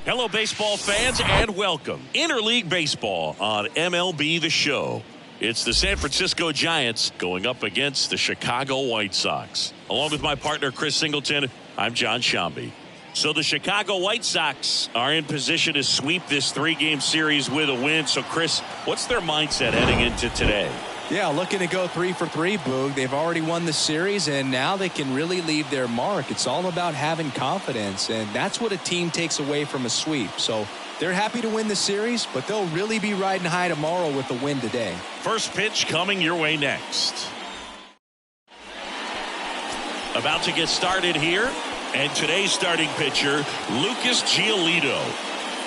Hello, baseball fans, and welcome. Interleague Baseball on MLB The Show. It's the San Francisco Giants going up against the Chicago White Sox. Along with my partner, Chris Singleton, I'm John Shambi. So the Chicago White Sox are in position to sweep this three-game series with a win. So, Chris, what's their mindset heading into today? Yeah, looking to go 3 for 3, Boog. They've already won the series, and now they can really leave their mark. It's all about having confidence, and that's what a team takes away from a sweep. So they're happy to win the series, but they'll really be riding high tomorrow with the win today. First pitch coming your way next. About to get started here, and today's starting pitcher, Lucas Giolito.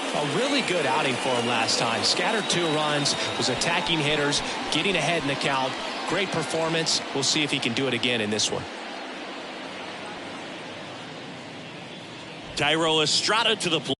A really good outing for him last time. Scattered 2 runs, was attacking hitters, getting ahead in the count. Great performance. We'll see if he can do it again in this one. Thairo Estrada to the plate.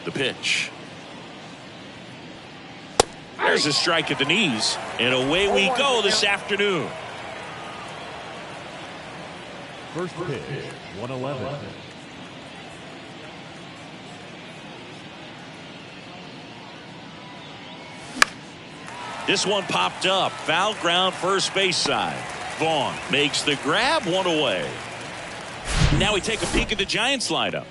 The pitch. There's a strike at the knees, and away we go this afternoon. First pitch, 111. This one popped up. Foul ground, first base side. Vaughn makes the grab, one away. Now we take a peek at the Giants lineup.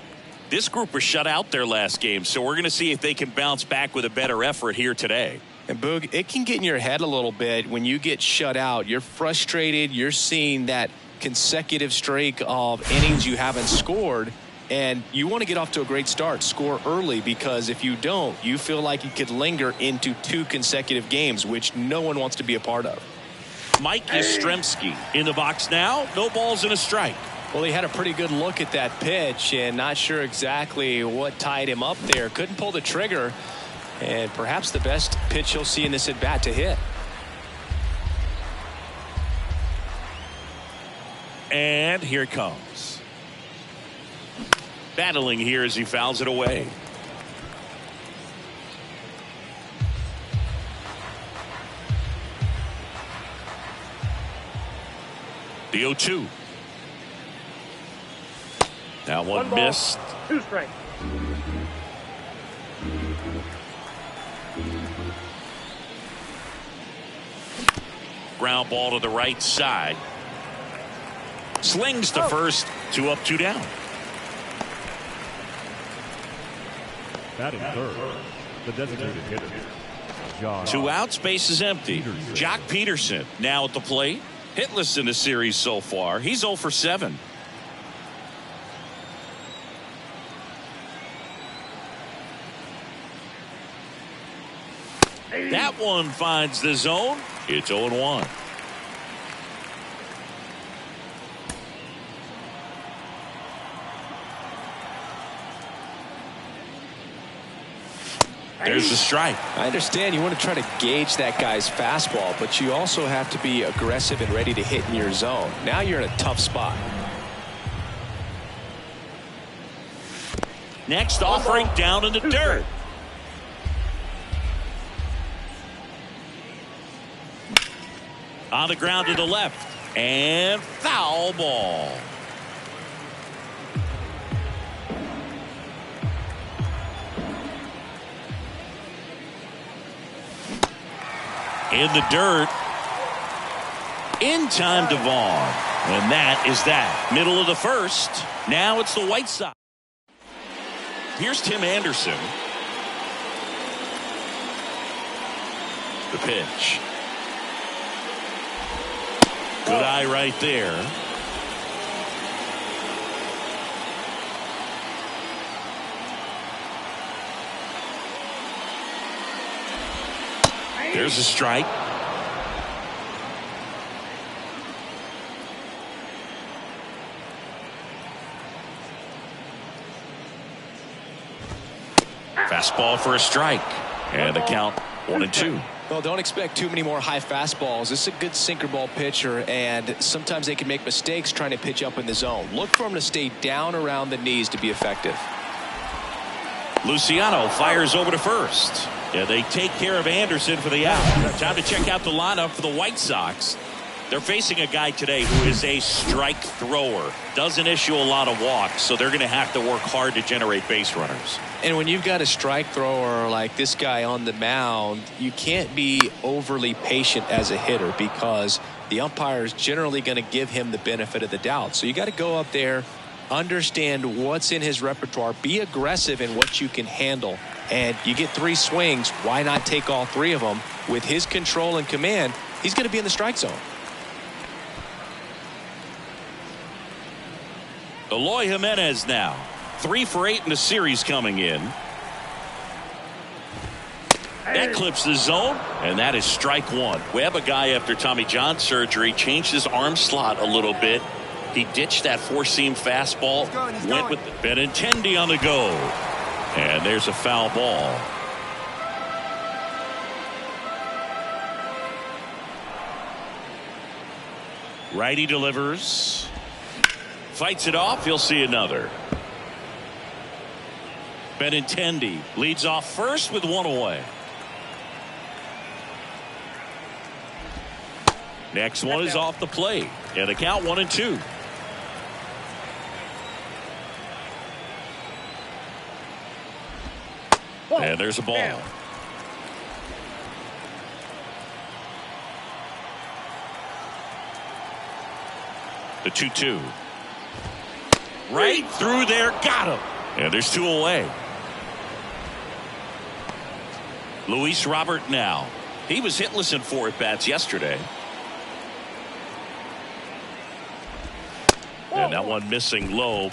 This group was shut out their last game, so we're going to see if they can bounce back with a better effort here today. And Boog, it can get in your head a little bit when you get shut out. You're frustrated. You're seeing that consecutive streak of innings you haven't scored, and you want to get off to a great start, score early, because if you don't, you feel like you could linger into 2 consecutive games, which no one wants to be a part of. Mike Yastrzemski in the box now. No balls and a strike. Well, he had a pretty good look at that pitch and not sure exactly what tied him up there. Couldn't pull the trigger, and perhaps the best pitch you'll see in this at bat to hit. And here it comes. Battling here as he fouls it away. The 0-2. That one missed. 2 strikes. Ground ball to the right side. Slings to first. 2 up, 2 down. Batting third, the designated hitter, Josh. 2 outs, base is empty. Jock Peterson now at the plate. Hitless in the series so far. He's 0 for 7. That one finds the zone. It's 0-1. There's the strike. I understand you want to try to gauge that guy's fastball, but you also have to be aggressive and ready to hit in your zone. Now you're in a tough spot. Next offering down in the dirt. On the ground to the left. And foul ball. In the dirt. In time to Vaughn. And that is that. Middle of the first. Now it's the White Sox. Here's Tim Anderson. The pitch. Good eye right there. There's a strike. Fastball for a strike. And the count 1-2. Well, don't expect too many more high fastballs. This is a good sinker ball pitcher, and sometimes they can make mistakes trying to pitch up in the zone. Look for him to stay down around the knees to be effective. Luciano fires over to first. Yeah, they take care of Anderson for the out. Time to check out the lineup for the White Sox. They're facing a guy today who is a strike thrower. Doesn't issue a lot of walks, so they're going to have to work hard to generate base runners. And when you've got a strike thrower like this guy on the mound, you can't be overly patient as a hitter because the umpire is generally going to give him the benefit of the doubt. So you got to go up there, understand what's in his repertoire, be aggressive in what you can handle. And you get 3 swings, why not take all 3 of them? With his control and command, he's going to be in the strike zone. Eloy Jimenez now 3 for 8 in the series coming in. That clips the zone, and that is strike 1. We have a guy after Tommy John surgery changed his arm slot a little bit. He ditched that 4-seam fastball, went with Benintendi on the go, and there's a foul ball. Righty delivers. Fights it off. He'll see another. Benintendi leads off first with 1 away. Next one is off the plate. And the count 1-2. And there's a ball. The 2-2. Right through there. Got him. And there's 2 away. Luis Robert now. He was hitless in 4 at-bats yesterday. And that one missing low.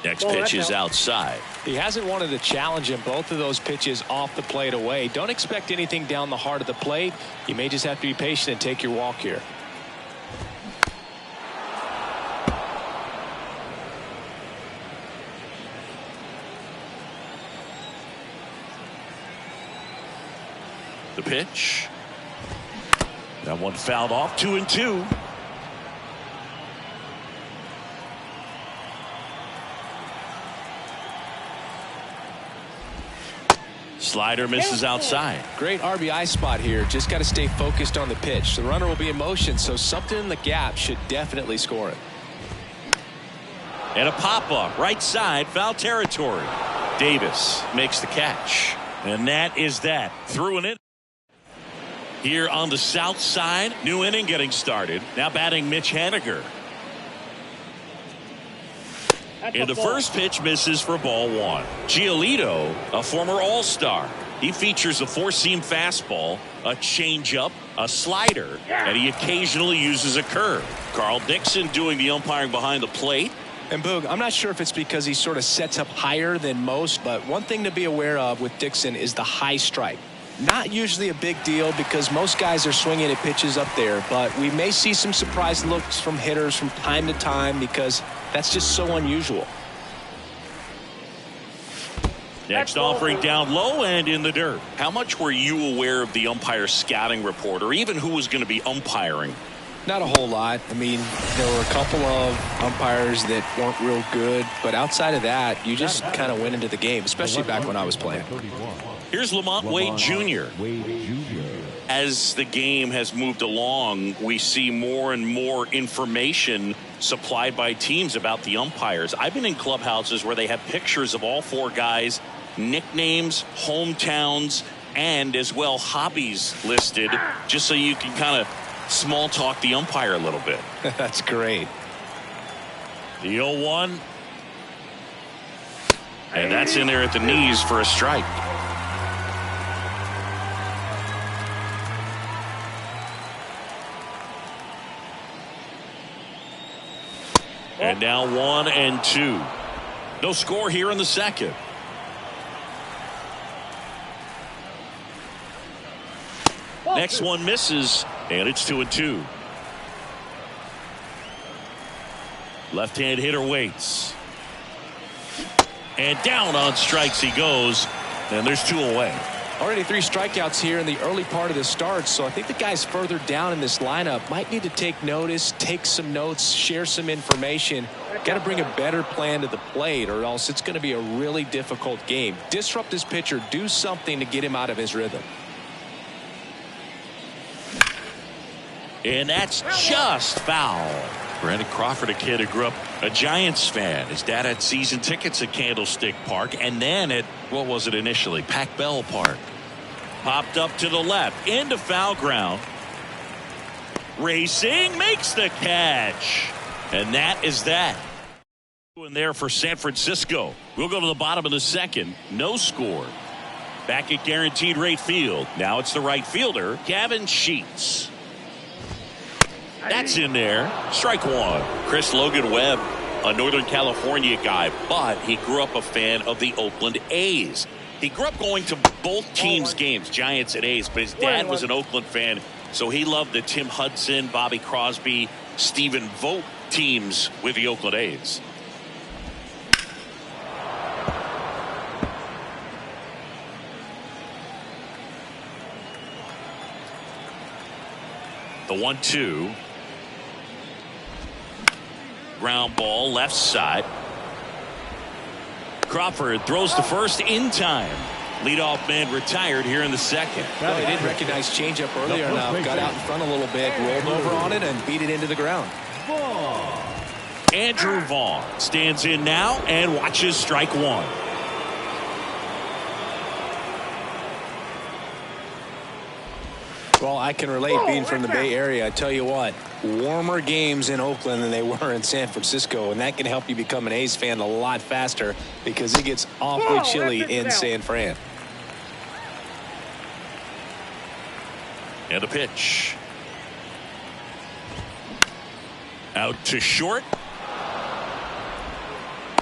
Next pitch is outside. He hasn't wanted to challenge him. Both of those pitches off the plate away. Don't expect anything down the heart of the plate. You may just have to be patient and take your walk here. The pitch. That one fouled off. 2-2. Slider misses outside. Great RBI spot here. Just got to stay focused on the pitch. The runner will be in motion, so something in the gap should definitely score it. And a pop-up right side, foul territory. Davis makes the catch. And that is that. Through and in. Here on the south side, new inning getting started. Now batting Mitch Haniger. And the first pitch misses for ball 1. Giolito, a former All-Star. He features a 4-seam fastball, a changeup, a slider, and he occasionally uses a curve. Carl Dixon doing the umpiring behind the plate. And Boog, I'm not sure if it's because he sort of sets up higher than most, but one thing to be aware of with Dixon is the high strike. Not usually a big deal because most guys are swinging at pitches up there, but we may see some surprise looks from hitters from time to time because that's just so unusual. Next offering down low and in the dirt. How much were you aware of the umpire scouting report or even who was going to be umpiring? Not a whole lot. I mean, there were a couple of umpires that weren't real good, but outside of that, you just kind of went into the game, especially back when I was playing. Here's Lamont Wade Jr. As the game has moved along, we see more and more information supplied by teams about the umpires. I've been in clubhouses where they have pictures of all 4 guys, nicknames, hometowns, and as well hobbies listed, just so you can kind of small talk the umpire a little bit. That's great. The 0-1. And that's in there at the knees for a strike. And now 1-2. No score here in the second. Next one misses, and it's 2-2. Left-hand hitter waits. And down on strikes he goes, and there's 2 away. Already 3 strikeouts here in the early part of the start, so I think the guys further down in this lineup might need to take notice, take some notes, share some information. Got to bring a better plan to the plate or else it's going to be a really difficult game. Disrupt this pitcher, do something to get him out of his rhythm. And that's just foul. Brandon Crawford, a kid who grew up a Giants fan. His dad had season tickets at Candlestick Park and then at, what was it initially, Pac Bell Park. Popped up to the left into foul ground. Racing makes the catch. And that is that. In there for San Francisco. We'll go to the bottom of the second. No score. Back at Guaranteed Rate Field. Now it's the right fielder, Gavin Sheets. That's in there. Strike 1. Chris Logan Webb, a Northern California guy, but he grew up a fan of the Oakland A's. He grew up going to both teams' games, Giants and A's, but his dad was an Oakland fan, so he loved the Tim Hudson, Bobby Crosby, Stephen Vogt teams with the Oakland A's. The 1-2. Ground ball left side. Crawford throws to first in time. Leadoff man retired here in the second. Well, he didn't recognize changeup earlier now. Got out in front a little bit, rolled over on it, and beat it into the ground. Andrew Vaughn stands in now and watches strike 1. Well, I can relate being from the Bay Area. I tell you what, warmer games in Oakland than they were in San Francisco, and that can help you become an A's fan a lot faster because it gets awfully chilly in San Fran. And a pitch. Out to short.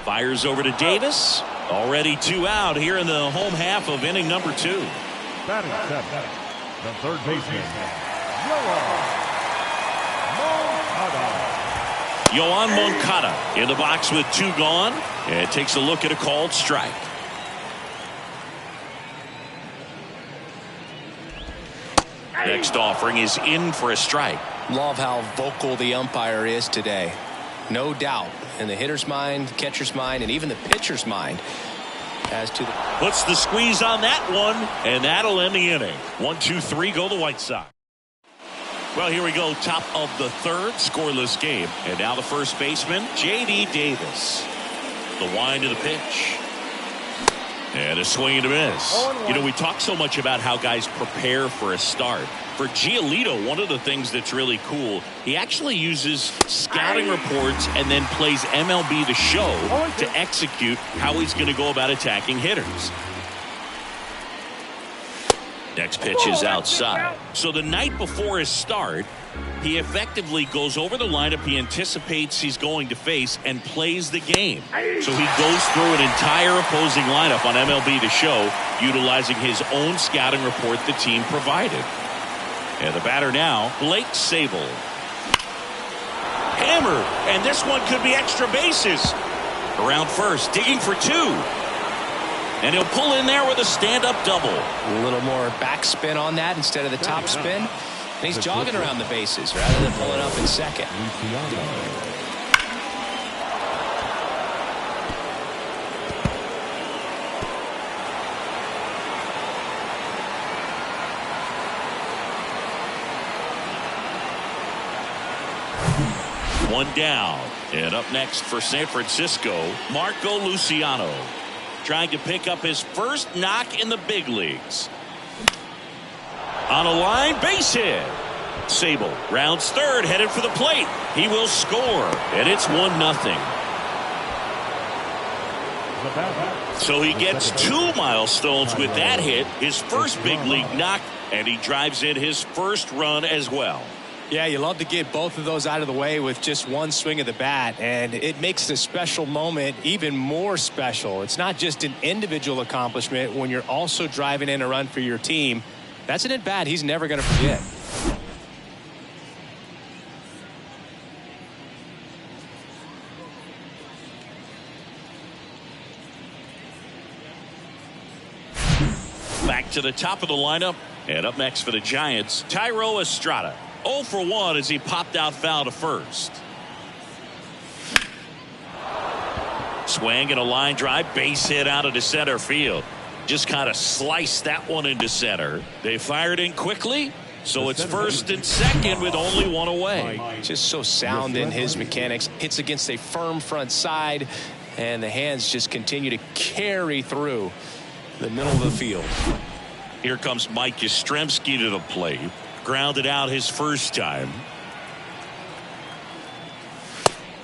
Fires over to Davis. Already 2 out here in the home half of inning number 2. Batting seventh, the third baseman, Yoan Moncada in the box with 2 gone. And takes a look at a called strike. Next offering is in for a strike. Love how vocal the umpire is today. No doubt in the hitter's mind, catcher's mind, and even the pitcher's mind as to the... Puts the squeeze on that one, and that'll end the inning. 1, 2, 3, go the White Sox. Well, here we go, top of the third, scoreless game. And now the first baseman, J.D. Davis. The wind of the pitch. And a swing and a miss. You know, we talk so much about how guys prepare for a start. For Giolito, one of the things that's really cool, he actually uses scouting reports and then plays MLB The Show to execute how he's going to go about attacking hitters. Next pitch is outside. So the night before his start, he effectively goes over the lineup he anticipates he's going to face and plays the game. So he goes through an entire opposing lineup on MLB The Show, utilizing his own scouting report the team provided. And the batter now, Blake Sabol. Hammered, and this one could be extra bases. Around first, digging for 2. And he'll pull in there with a stand-up double. A little more backspin on that instead of the top spin. And he's jogging around the bases rather than pulling up in second. One down. And up next for San Francisco, Marco Luciano. Trying to pick up his first knock in the big leagues. On a line, base hit. Sabol rounds third, headed for the plate. He will score, and it's 1-0. So he gets 2 milestones with that hit, his first big league knock, and he drives in his first run as well. Yeah, you love to get both of those out of the way with just one swing of the bat, and it makes the special moment even more special. It's not just an individual accomplishment when you're also driving in a run for your team. That's an at-bat he's never going to forget. Back to the top of the lineup, and up next for the Giants, Thairo Estrada. 0 for 1 as he popped out foul to first. Swing and a line drive, base hit out into center field. Just kind of sliced that one into center. They fired in quickly, so it's first and second with only 1 away. Just so sound in his mechanics. Hits against a firm front side, and the hands just continue to carry through the middle of the field. Here comes Mike Yastrzemski to the plate. Grounded out his first time.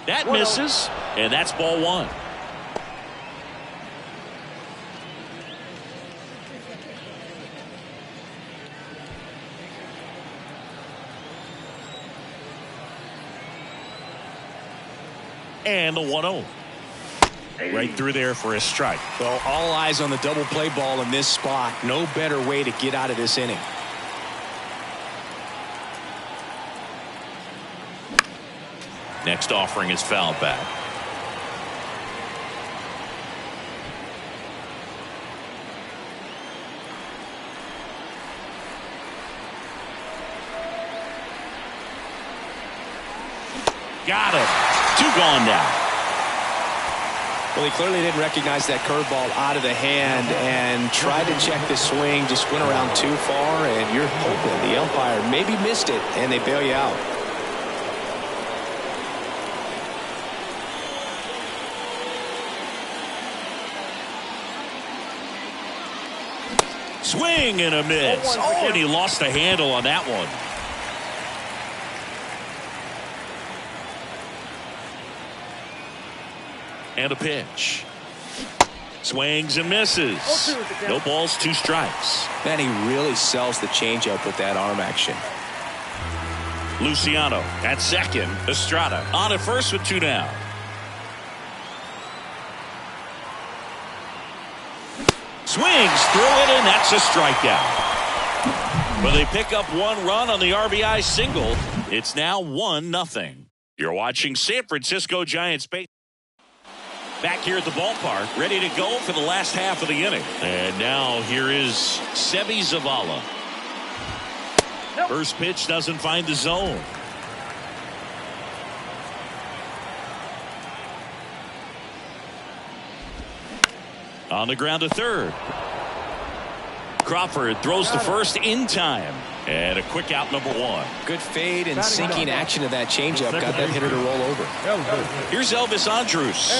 That misses, and that's ball 1. And the 1-0. Right through there for a strike. Well, all eyes on the double play ball in this spot. No better way to get out of this inning. Next offering is fouled back. Got him. 2 gone now. Well, he clearly didn't recognize that curveball out of the hand and tried to check the swing, just went around too far, and you're hoping the umpire maybe missed it, and they bail you out. Swing and a miss. Oh, and he lost the handle on that one. And a pitch. Swings and misses. No balls, 2 strikes. Man, he really sells the changeup with that arm action. Luciano at second. Estrada on at first with 2 down. Swings through it, and that's a strikeout. Well, they pick up 1 run on the RBI single. It's now 1-0. You're watching San Francisco Giants baseball. Back here at the ballpark, ready to go for the last half of the inning. And now here is Seby Zavala. First pitch doesn't find the zone. On the ground to third. Crawford throws to first in time. And a quick out, number 1. Good fade and sinking action of that changeup got that hitter to roll over. Here's Elvis Andrus.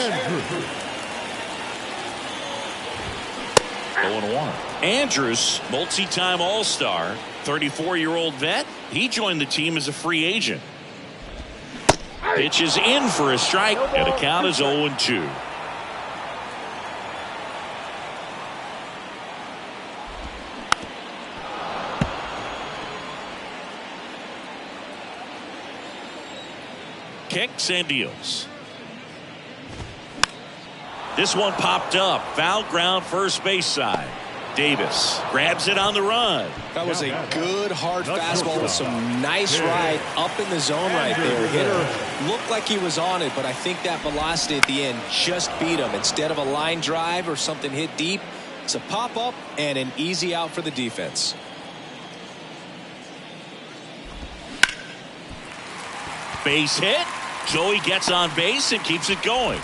0-1. Andrus, multi-time All-Star, 34-year-old vet. He joined the team as a free agent. Pitch is in for a strike, and the count is 0-2. Kicks and deals. This one popped up. Foul ground, first base side. Davis grabs it on the run. That was a good hard fastball with some nice ride up in the zone right there. Hitter looked like he was on it, but I think that velocity at the end just beat him. Instead of a line drive or something hit deep, it's a pop up and an easy out for the defense. Base hit. Joey gets on base and keeps it going.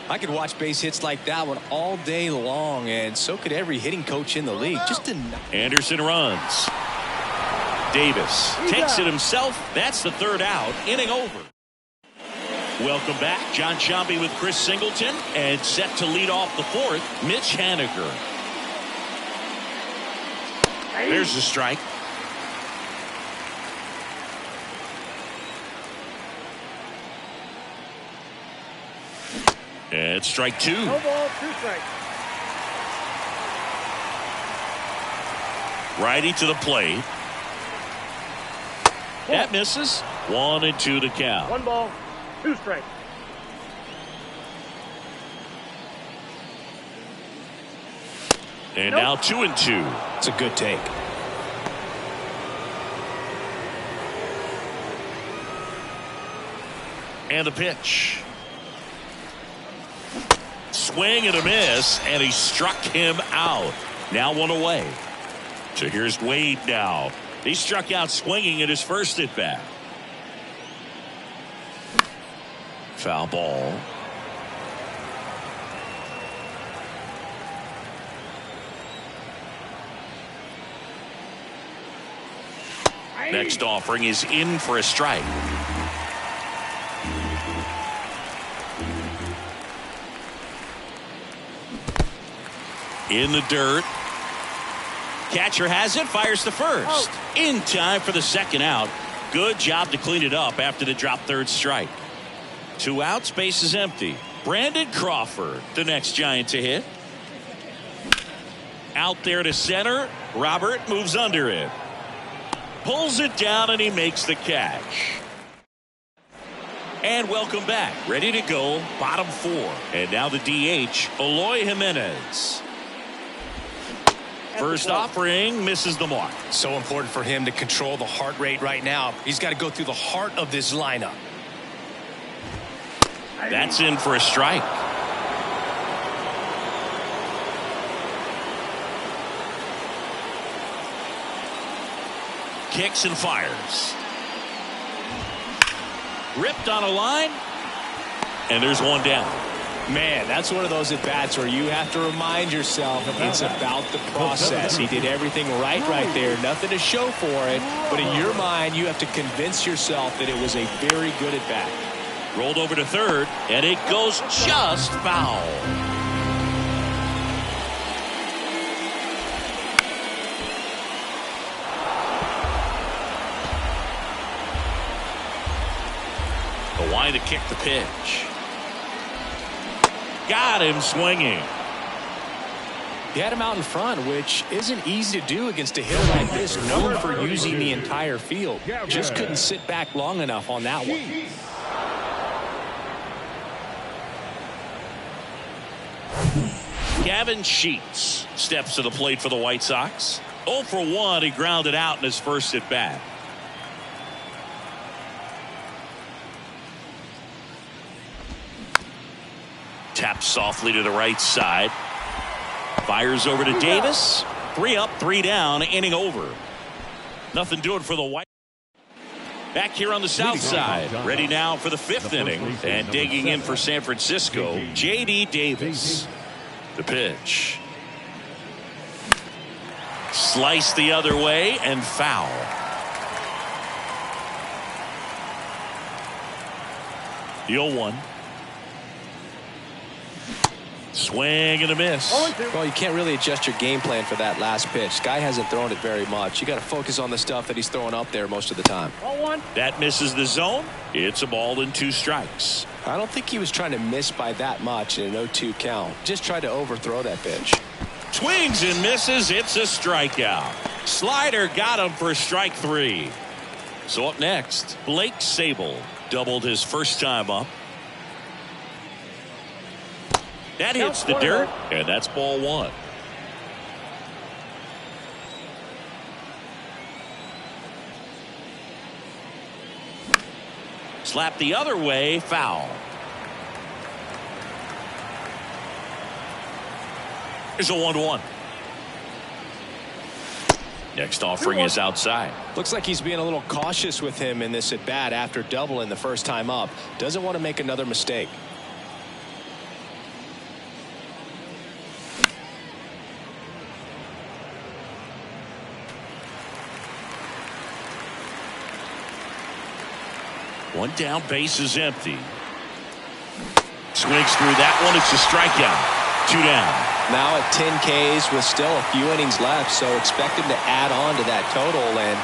I could watch base hits like that one all day long, and so could every hitting coach in the league. Anderson runs. Davis takes it himself. That's the third out. Inning over. Welcome back. John Sciambi with Chris Singleton, and set to lead off the 4th, Mitch Haniger. There's the strike. And strike 2. No ball, 2 strikes. Righty to the plate. That misses. 1-2 to count. 1 ball, 2 strikes. And now 2-2. It's a good take. And a pitch. Swing and a miss, and he struck him out. Now 1 away. So here's Wade now. He struck out swinging at his first at bat. Foul ball. Next offering is in for a strike. In the dirt. Catcher has it, fires to first. In time for the second out. Good job to clean it up after the drop third strike. 2 outs, base is empty. Brandon Crawford, the next Giant to hit. Out there to center. Robert moves under it. Pulls it down, and he makes the catch. And welcome back. Ready to go, bottom 4. And now the DH, Eloy Jimenez. First offering misses the mark. So important for him to control the heart rate right now. He's got to go through the heart of this lineup. That's in for a strike. Kicks and fires. Ripped on a line. And there's 1 down. Man, that's one of those at-bats where you have to remind yourself it's about the process. He did everything right there. Nothing to show for it. But in your mind, you have to convince yourself that it was a very good at-bat. Rolled over to third, and it goes just foul. Kawhi to kick the pitch. Got him swinging. He had him out in front, which isn't easy to do against a hitter like this, known for using the entire field. Just couldn't sit back long enough on that one. Gavin Sheets steps to the plate for the White Sox. 0 for 1, he grounded out in his first at bat. Taps softly to the right side. Fires over to Davis. 3 up, 3 down, inning over. Nothing doing for the White. Back here on the south side. Ready now for the 5th inning. And digging in for San Francisco, J.D. Davis. The pitch. Slice the other way and foul. The 0-1. Swing and a miss. Well, you can't really adjust your game plan for that last pitch. Guy hasn't thrown it very much. You got to focus on the stuff that he's throwing up there most of the time. That misses the zone. It's a ball and 2 strikes. I don't think he was trying to miss by that much in an 0-2 count. Just tried to overthrow that pitch. Swings and misses. It's a strikeout. Slider got him for strike 3. So up next, Blake Sabol doubled his first time up. That hits the dirt, and that's ball 1. Slap the other way, foul. Here's a 1-1. Next offering is outside. Looks like he's being a little cautious with him in this at bat after doubling the first time up. Doesn't want to make another mistake. One down, base is empty. Swings through that one. It's a strikeout. 2 down. Now at 10 Ks with still a few innings left, so expect him to add on to that total. And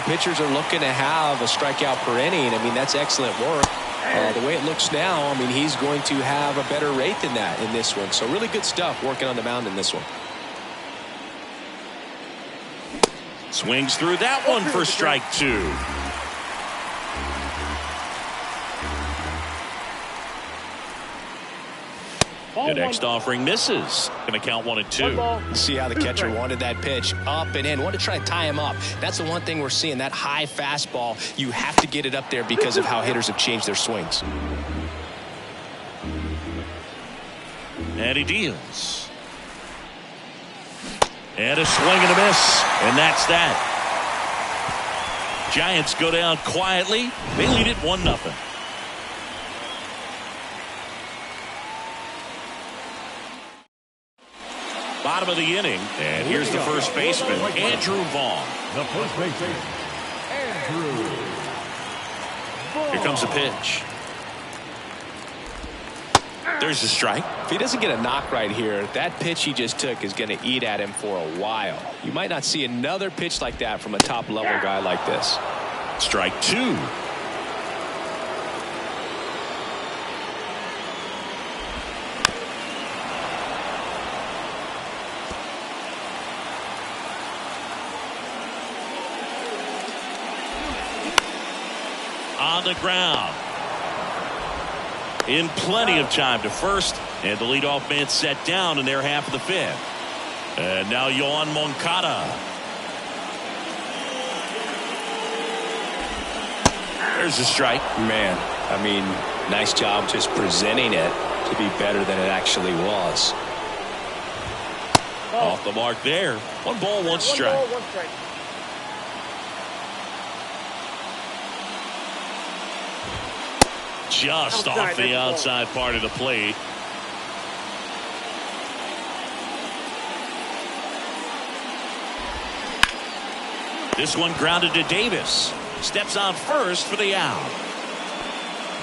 pitchers are looking to have a strikeout per inning. I mean, that's excellent work. The way it looks now, I mean, he's going to have a better rate than that in this one. So really good stuff working on the mound in this one. Swings through that one for strike 2. The next offering misses. Going to count 1 and 2. See how the catcher wanted that pitch up and in. Wanted to try to tie him up. That's the one thing we're seeing. That high fastball, you have to get it up there because of how hitters have changed their swings. And he deals. And a swing and a miss. And that's that. Giants go down quietly. They lead it 1-0. Bottom of the inning, and here's the first baseman, Andrew Vaughn. The first baseman, Andrew Vaughn. Here comes the pitch. There's the strike. If he doesn't get a knock right here, that pitch he just took is going to eat at him for a while. You might not see another pitch like that from a top-level guy like this. Strike 2. On the ground. In plenty of time to first, and the leadoff man set down in their half of the 5th. And now Yoan Moncada. There's a strike. Man, I mean, nice job just presenting it to be better than it actually was. Off the mark there. 1 ball, 1 strike. 1 ball, 1 strike. Just off the outside part of the plate. This one grounded to Davis. Steps on first for the out.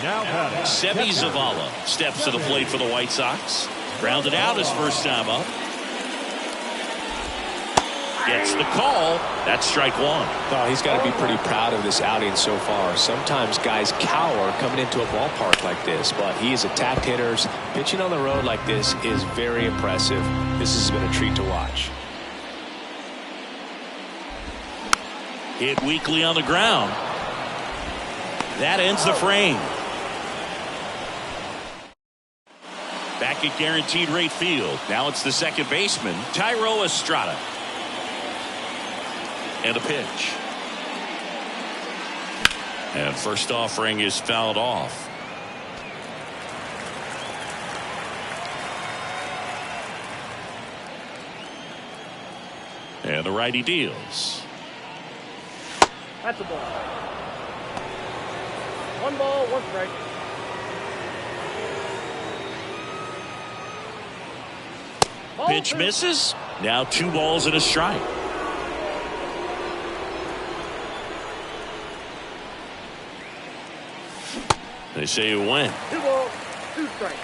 Now batting. Seby Zavala steps to the plate for the White Sox. Grounded out his first time up. Gets the call. That's strike one. Oh, he's got to be pretty proud of this outing so far. Sometimes guys cower coming into a ballpark like this, but he has attacked hitters. Pitching on the road like this is very impressive. This has been a treat to watch. Hit weakly on the ground. That ends the frame. Back at Guaranteed Rate Field. Now it's the second baseman, Thairo Estrada. And a pitch. And first offering is fouled off. And the righty deals. That's a ball. 1 ball, 1 strike. Ball Pitch 2. misses. Now 2 balls and a strike. They say it went. 2 balls, 2 strikes.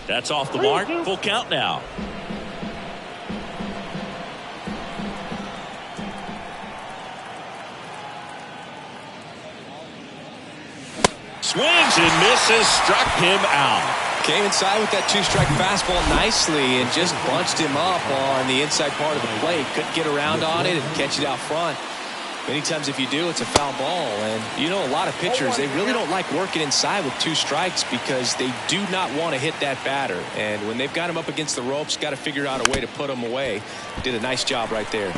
That's off the mark. Full count now. Swings and misses. Struck him out. Came inside with that 2-strike fastball nicely and just bunched him up on the inside part of the plate. Couldn't get around on it and catch it out front. Many times if you do, it's a foul ball. And you know, a lot of pitchers, they really don't like working inside with 2 strikes because they do not want to hit that batter. And when they've got him up against the ropes, got to figure out a way to put him away. Did a nice job right there.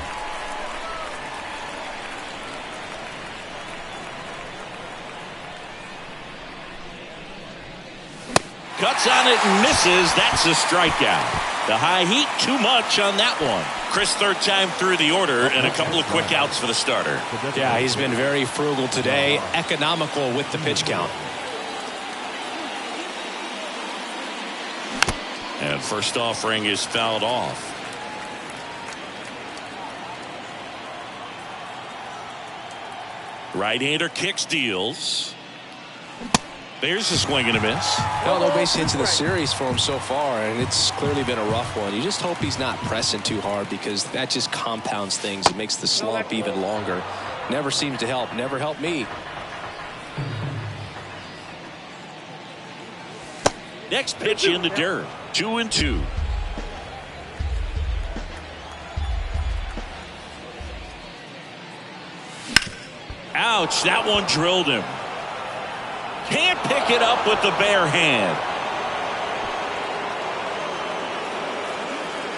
Cuts on it and misses. That's a strikeout. The high heat too much on that one. Chris, third time through the order and a couple of quick outs for the starter. Yeah, he's been very frugal today. Economical with the pitch count. And first offering is fouled off. Right-hander kicks, deals. There's a swing and a miss. Well, no base hits in the series for him so far, and it's clearly been a rough one. You just hope he's not pressing too hard because that just compounds things. It makes the slump even longer. Never seems to help. Never helped me. Next pitch in the dirt. 2-2. Ouch, that one drilled him. Can't pick it up with the bare hand.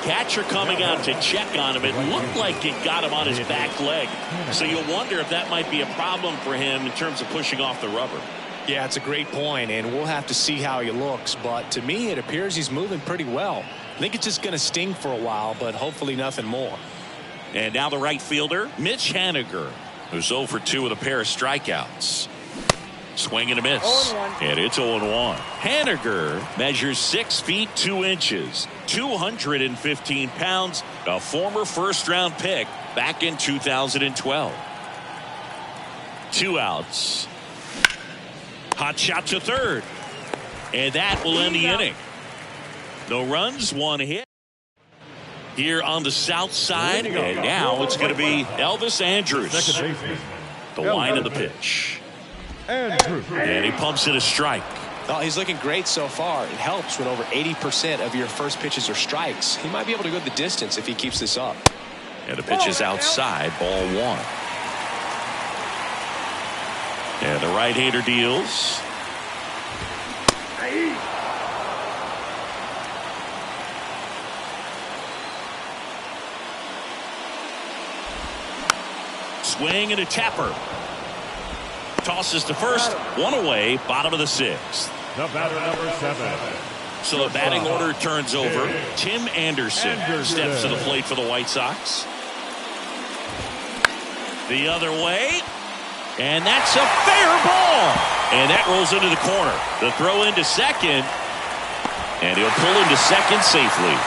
Catcher coming out to check on him. It looked like it got him on his back leg. So you'll wonder if that might be a problem for him in terms of pushing off the rubber. Yeah, it's a great point, and we'll have to see how he looks. But to me, it appears he's moving pretty well. I think it's just going to sting for a while, but hopefully nothing more. And now the right fielder, Mitch Haniger, who's 0 for 2 with a pair of strikeouts. Swing and a miss. 0-1. And it's 0-1. Haniger measures 6 feet 2 inches, 215 pounds, a former first-round pick back in 2012. 2 outs. Hot shot to third. And that will end the inning. No runs, 1 hit. Here on the south side. And now it's going to be Elvis Andrus. The line of the pitch. And he pumps in a strike. Oh, he's looking great so far. It helps when over 80% of your first pitches are strikes. He might be able to go the distance if he keeps this up. And the pitch is outside, ball 1. And the right-hander deals. Swing and a tapper. Tosses to first, 1 away, bottom of the 6th. The batter, number 7. So the batting order turns over. Tim Anderson steps to the plate for the White Sox. The other way. And that's a fair ball. And that rolls into the corner. The throw into second. And he'll pull into second safely.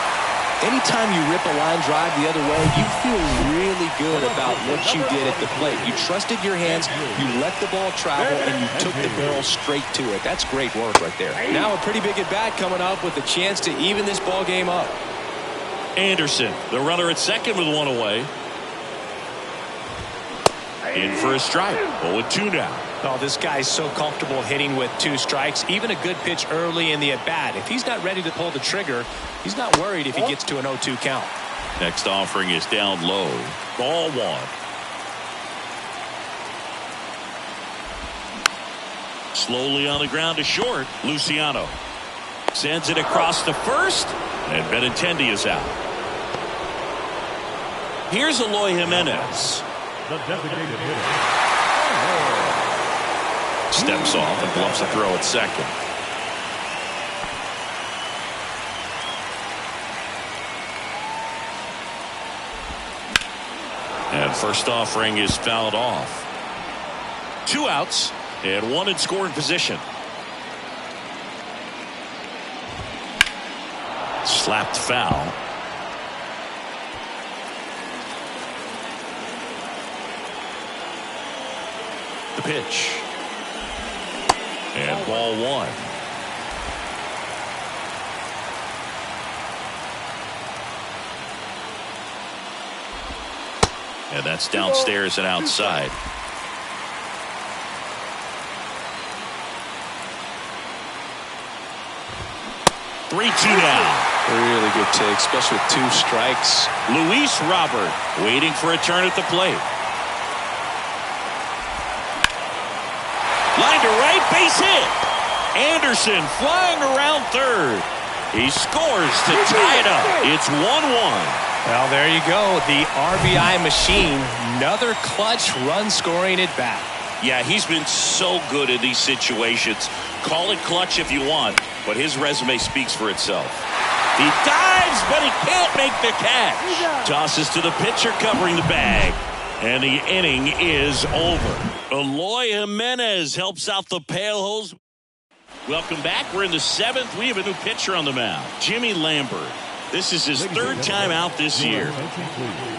Anytime you rip a line drive the other way, you feel really good about what you did at the plate. You trusted your hands, you let the ball travel, and you took the barrel straight to it. That's great work right there. Now a pretty big at-bat coming up with a chance to even this ball game up. Anderson, the runner at second with one away. In for a strike. 0-2 now. Oh, this guy's so comfortable hitting with 2 strikes. Even a good pitch early in the at-bat. If he's not ready to pull the trigger, he's not worried if he gets to an 0-2 count. Next offering is down low. Ball 1. Slowly on the ground to short. Luciano sends it across to first, and Benintendi is out. Here's Eloy Jimenez. The designated hitter. Steps off and bluffs a throw at second. And first offering is fouled off. 2 outs and 1 in scoring position. Slapped foul. The pitch. And ball 1. And that's downstairs and outside. Three-two now. Really good take, especially with 2 strikes. Luis Robert waiting for a turn at the plate. Line to right, base hit. Anderson flying around third. He scores to tie it up. It's 1-1. Well, there you go. The RBI machine. Another clutch run scoring at bat. Yeah, he's been so good in these situations. Call it clutch if you want, but his resume speaks for itself. He dives, but he can't make the catch. Tosses to the pitcher covering the bag. And the inning is over. Eloy Jimenez helps out the Pale-Hose. Welcome back. We're in the 7th. We have a new pitcher on the mound, Jimmy Lambert. This is his 3rd time out this year.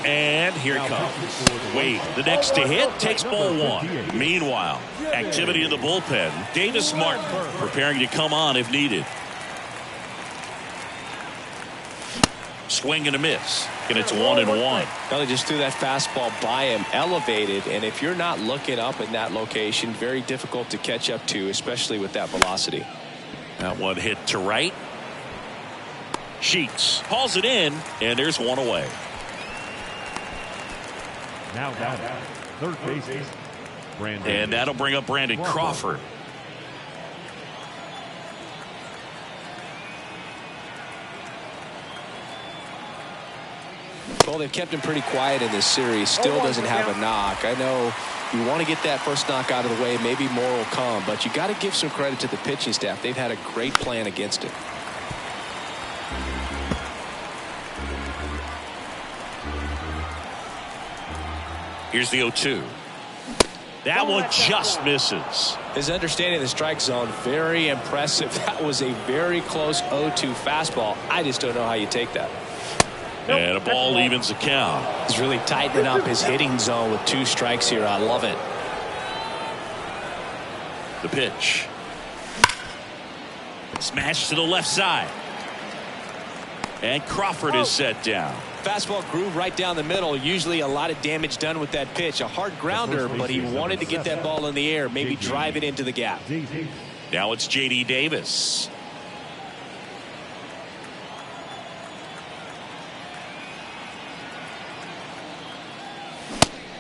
And here it comes. Wade, the next to hit, takes ball 1. Meanwhile, activity in the bullpen. Davis Martin preparing to come on if needed. Swing and a miss. And it's 1-1. Well, he just threw that fastball by him, elevated, and if you're not looking up in that location, very difficult to catch up to, especially with that velocity. That one hit to right. Sheets hauls it in, and there's 1 away. Now batting, third baseman, Brandon. And that'll bring up Brandon Crawford. Well, they've kept him pretty quiet in this series. Still doesn't have a knock. I know you want to get that first knock out of the way. Maybe more will come, but you got to give some credit to the pitching staff. They've had a great plan against it. Here's the 0-2. That one just misses. His understanding of the strike zone, very impressive. That was a very close 0-2 fastball. I just don't know how you take that. And a ball evens the count. He's really tightening up his hitting zone with 2 strikes here. I love it. The pitch. Smash to the left side. And Crawford is set down. Fastball groove right down the middle. Usually a lot of damage done with that pitch. A hard grounder, but he wanted to get that ball in the air, maybe drive it into the gap. Now it's J.D. Davis.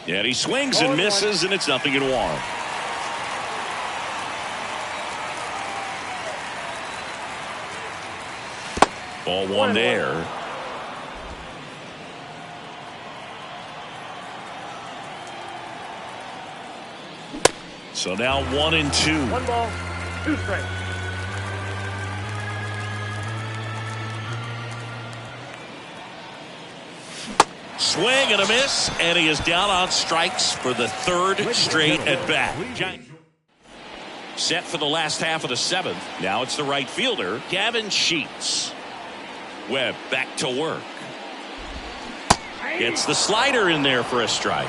And he swings and misses, and it's 0-1. Ball 1 there. So now 1-2. 1 ball, 2 strikes. Swing and a miss, and he is down on strikes for the 3rd straight at bat. Set for the last half of the 7th. Now it's the right fielder, Gavin Sheets. Webb back to work. Gets the slider in there for a strike.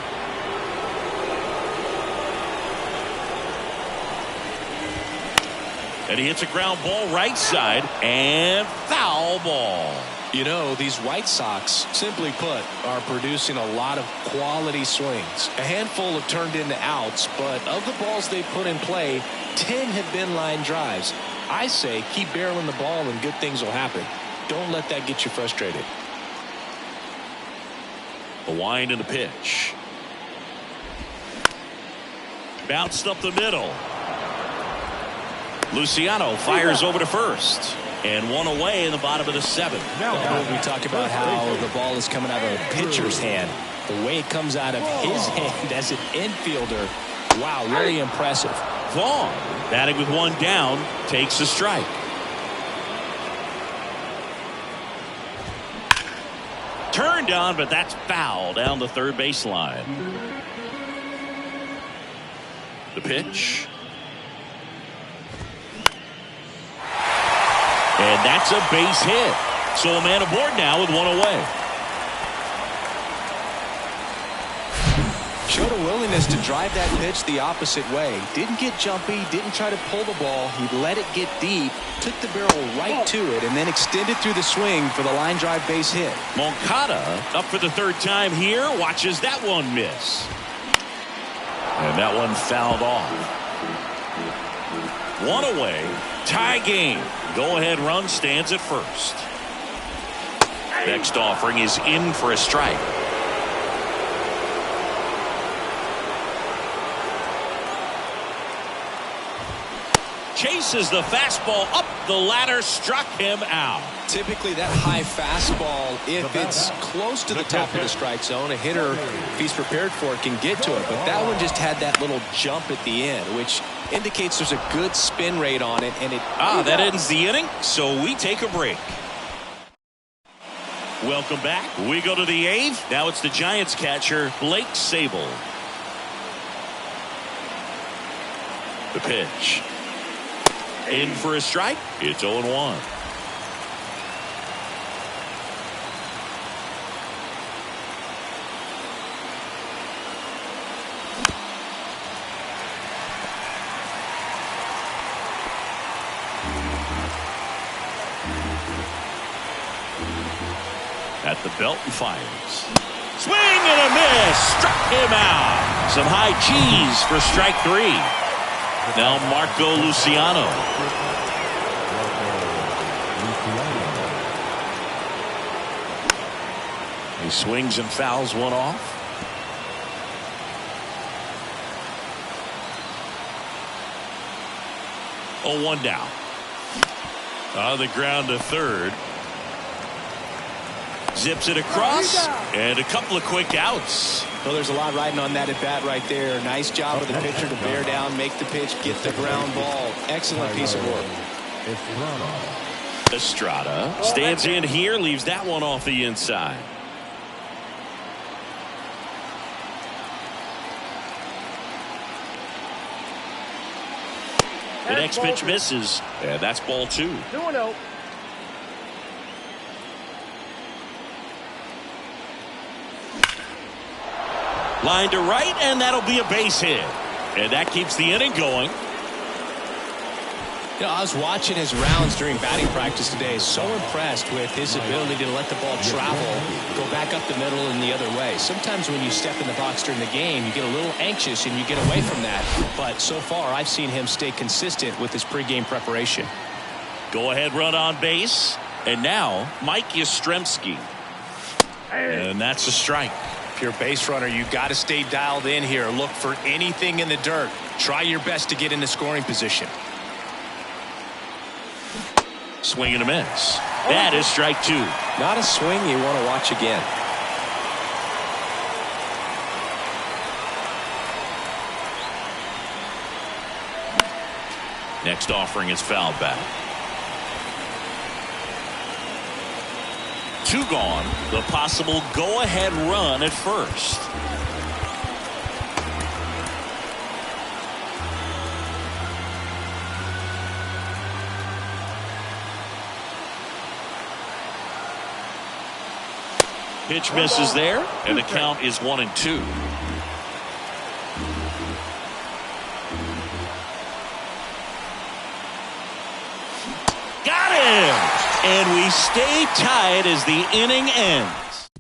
And he hits a ground ball right side and foul ball. You know, these White Sox, simply put, are producing a lot of quality swings. A handful have turned into outs, but of the balls they put in play, 10 have been line drives. I say keep barreling the ball and good things will happen. Don't let that get you frustrated. The wind and the pitch. Bounced up the middle. Luciano fires over to first. And one away in the bottom of the seventh. We talk about how the ball is coming out of a pitcher's hand. The way it comes out of his hand as an infielder, wow, really impressive. Vaughn, batting with one down, takes a strike. Turned on, but that's foul down the third baseline. The pitch. And that's a base hit. So a man aboard now with one away. Showed a willingness to drive that pitch the opposite way. Didn't get jumpy, didn't try to pull the ball. He let it get deep, took the barrel right to it, and then extended through the swing for the line drive base hit. Moncada up for the third time here. Watches that one miss. And that one fouled off. One away. Tie game. Go-ahead run stands at first. Next offering is in for a strike. Chases the fastball up the ladder, struck him out. Typically that high fastball, if it's close to the top of the strike zone, a hitter, if he's prepared for it, can get to it. But that one just had that little jump at the end, which indicates there's a good spin rate on it. And that ends the inning, so we take a break. Welcome back. We go to the eighth. Now it's the Giants catcher, Blake Sabol. The pitch. In for a strike. It's 0-1. At the belt and fires. Swing and a miss. Struck him out. Some high cheese for strike three. Now Marco Luciano. He swings and fouls one off. Oh, one down. On the ground to third. Zips it across, and a couple of quick outs. Well, there's a lot riding on that at bat right there. Nice job of the pitcher to bear down, make the pitch, get the ground ball. Excellent piece of work. Estrada stands in here, leaves that one off the inside. The next pitch misses, and that's ball two. 2-0. Line to right, and that'll be a base hit. And that keeps the inning going. You know, I was watching his rounds during batting practice today. So impressed with his ability to let the ball travel, go back up the middle and the other way. Sometimes when you step in the box during the game, you get a little anxious and you get away from that. But so far, I've seen him stay consistent with his pregame preparation. Go ahead run on base. And now, Mike Yastrzemski. And that's a strike. If you're a base runner, you got to stay dialed in here. Look for anything in the dirt. Try your best to get in the scoring position. Swing and a miss. That is strike two. Not a swing you want to watch again. Next offering is fouled back. Two gone. The possible go-ahead run at first. Pitch misses there, and the count is 1-2. Got him! And we stay tied as the inning ends.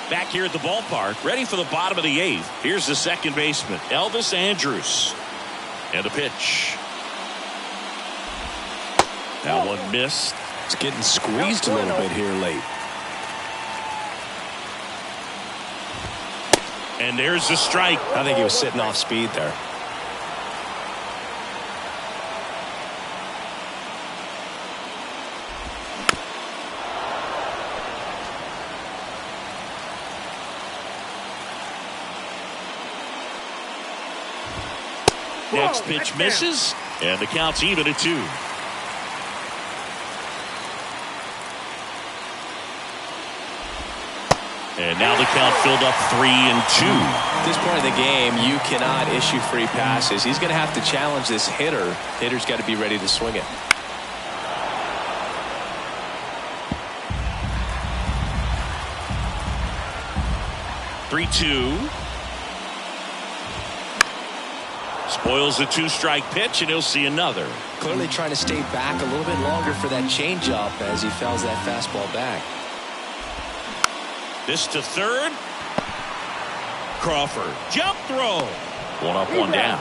Back here at the ballpark, ready for the bottom of the 8th. Here's the second baseman, Elvis Andrus. And a pitch. That one missed. It's getting squeezed a little bit here late. And there's the strike. I think he was sitting off speed there. Next pitch misses, and the count's even at 2. And now the count filled up 3-2. At this point of the game, you cannot issue free passes. He's going to have to challenge this hitter. Hitter's got to be ready to swing it. Three-2. Spoils the 2-strike pitch, and he'll see another. Clearly trying to stay back a little bit longer for that changeup as he fouls that fastball back. This to third. Crawford. Jump throw. One up, one down.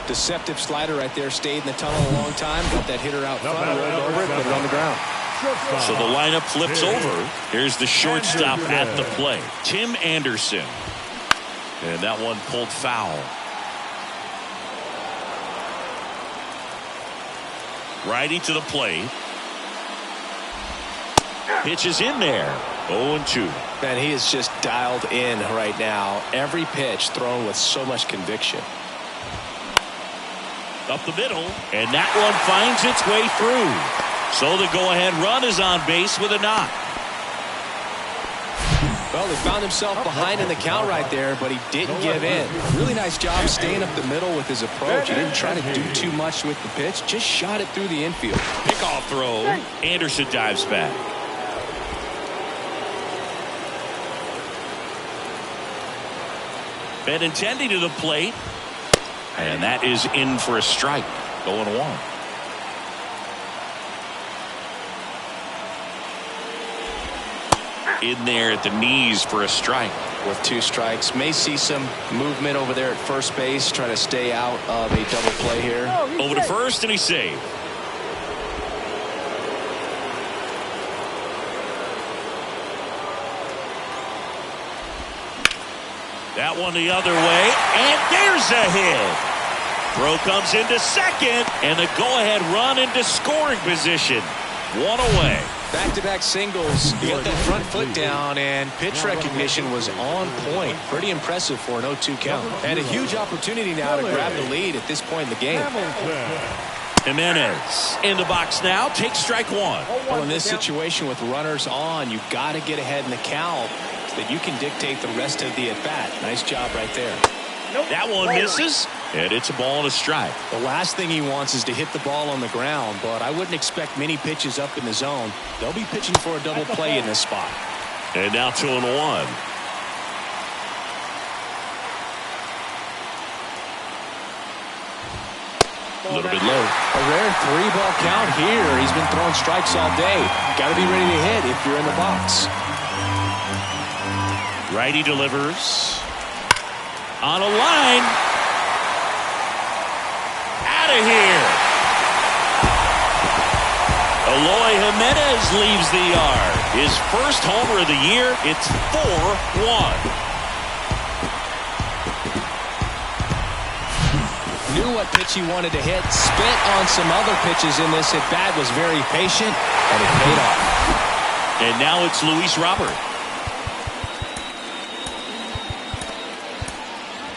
Deceptive slider right there. Stayed in the tunnel a long time. Got that hitter out front. Rolled over it. Put it on the ground. So the lineup flips over. Here's the shortstop at the plate, Tim Anderson. And that one pulled foul. Righty to the plate. Pitch is in there. 0-2. Man, he is just dialed in right now. Every pitch thrown with so much conviction. Up the middle, and that one finds its way through. So the go-ahead run is on base with a knock. Well, he found himself behind in the count right there, but he didn't give in. Really nice job staying up the middle with his approach. He didn't try to do too much with the pitch, just shot it through the infield. Pickoff throw. Anderson dives back. Benintendi to the plate. And that is in for a strike. 0-1. In there at the knees for a strike. With 2 strikes. May see some movement over there at first base. Try to stay out of a double play here. Over to first, and he's saved. That one the other way, and there's a hit. Throw comes into second, and the go-ahead run into scoring position. One away. Back-to-back singles. He got that front foot down, and pitch recognition was on point. Pretty impressive for an 0-2 count. And a huge opportunity now to grab the lead at this point in the game. Jimenez in the box now. Takes strike 1. Well, in this situation with runners on, you've got to get ahead in the count so that you can dictate the rest of the at-bat. Nice job right there. That one misses, and it's a ball and a strike. The last thing he wants is to hit the ball on the ground, but I wouldn't expect many pitches up in the zone. They'll be pitching for a double play in this spot. And now 2-1. A little bit low. A rare 3-ball count here. He's been throwing strikes all day. Got to be ready to hit if you're in the box. Righty delivers. On a line. Out of here. Eloy Jimenez leaves the yard. His first homer of the year. It's 4-1. Knew what pitch he wanted to hit. Spit on some other pitches in this at bat. Was very patient, and it paid off. And now it's Luis Robert.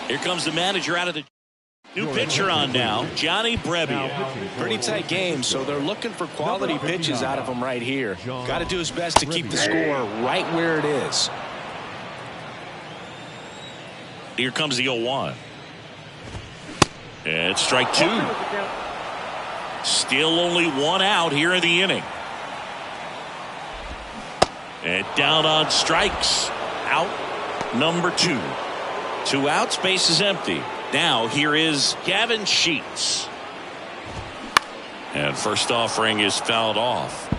Here comes the manager out of the new pitcher on now, Johnny Brebbia. Pretty tight game, so they're looking for quality pitches out of him right here. Got to do his best to keep the score right where it is. Here comes the 0-1. And it's strike 2. Still only 1 out here in the inning. And down on strikes. Out number 2. 2 outs, base is empty. Now here is Gavin Sheets. And first offering is fouled off.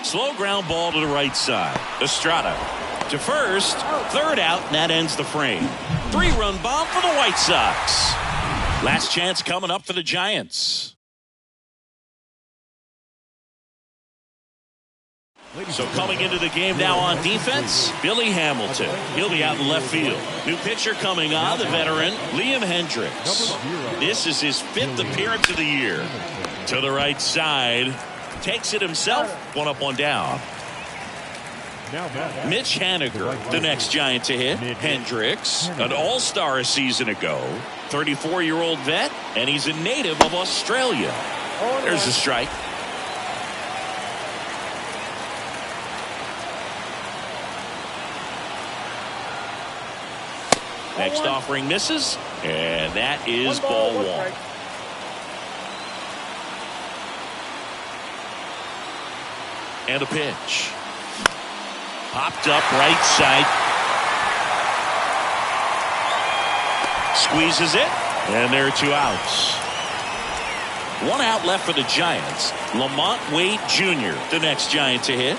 Slow ground ball to the right side. Estrada to first. Third out, and that ends the frame. 3-run bomb for the White Sox. Last chance coming up for the Giants. So coming into the game now on defense, Billy Hamilton. He'll be out in left field. New pitcher coming on, the veteran, Liam Hendricks. This is his 5th appearance of the year. To the right side. Takes it himself. 1 up, 1 down. Mitch Haniger, the next Giant to hit. Hendricks, an all-star a season ago. 34-year-old vet, and he's a native of Australia. There's a strike. Next offering misses, and that is ball 1. And a pitch. Popped up right side. Squeezes it, and there are 2 outs. 1 out left for the Giants. Lamont Wade Jr., the next Giant to hit.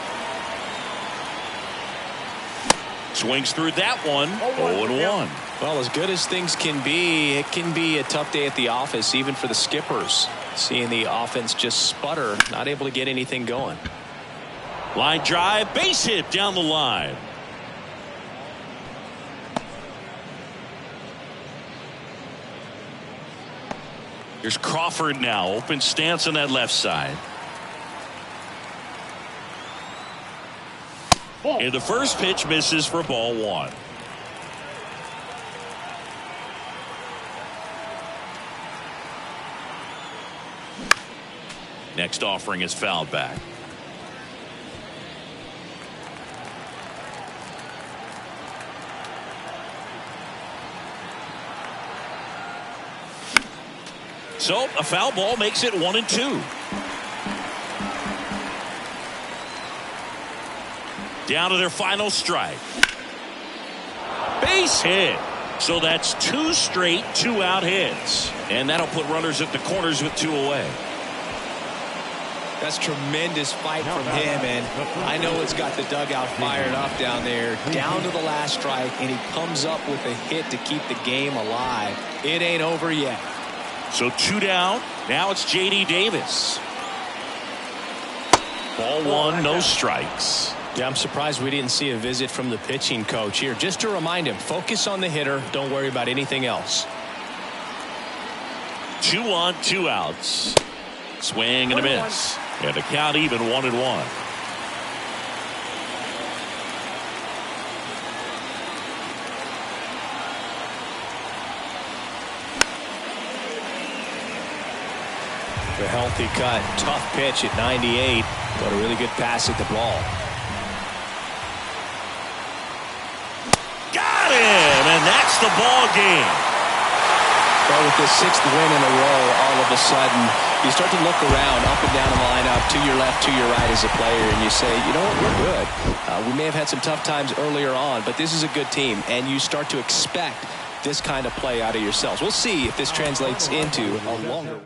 Swings through that one. 0-1. Well, as good as things can be, it can be a tough day at the office, even for the skippers. Seeing the offense just sputter, not able to get anything going. Line drive, base hit down the line. Here's Crawford now. Open stance on that left side. And the first pitch misses for ball 1. Next offering is fouled back. So a foul ball makes it 1-2. Down to their final strike. Base hit. So that's 2 straight 2-out hits. And that'll put runners at the corners with 2 away. That's tremendous fight from him, and I know it's got the dugout fired up down there. Down to the last strike, and he comes up with a hit to keep the game alive. It ain't over yet. So 2 down. Now it's J.D. Davis. Ball 1, no strikes. Yeah, I'm surprised we didn't see a visit from the pitching coach here. Just to remind him, focus on the hitter. Don't worry about anything else. 2 on, 2 outs. Swing and a miss. And the count even 1-1. A healthy cut. Tough pitch at 98, but a really good pass at the ball. Got him, and that's the ball game. Well, with the 6th win in a row, all of a sudden, you start to look around, up and down the lineup, to your left, to your right as a player, and you say, you know what, we're good. We may have had some tough times earlier on, but this is a good team, and you start to expect this kind of play out of yourselves. We'll see if this translates into a longer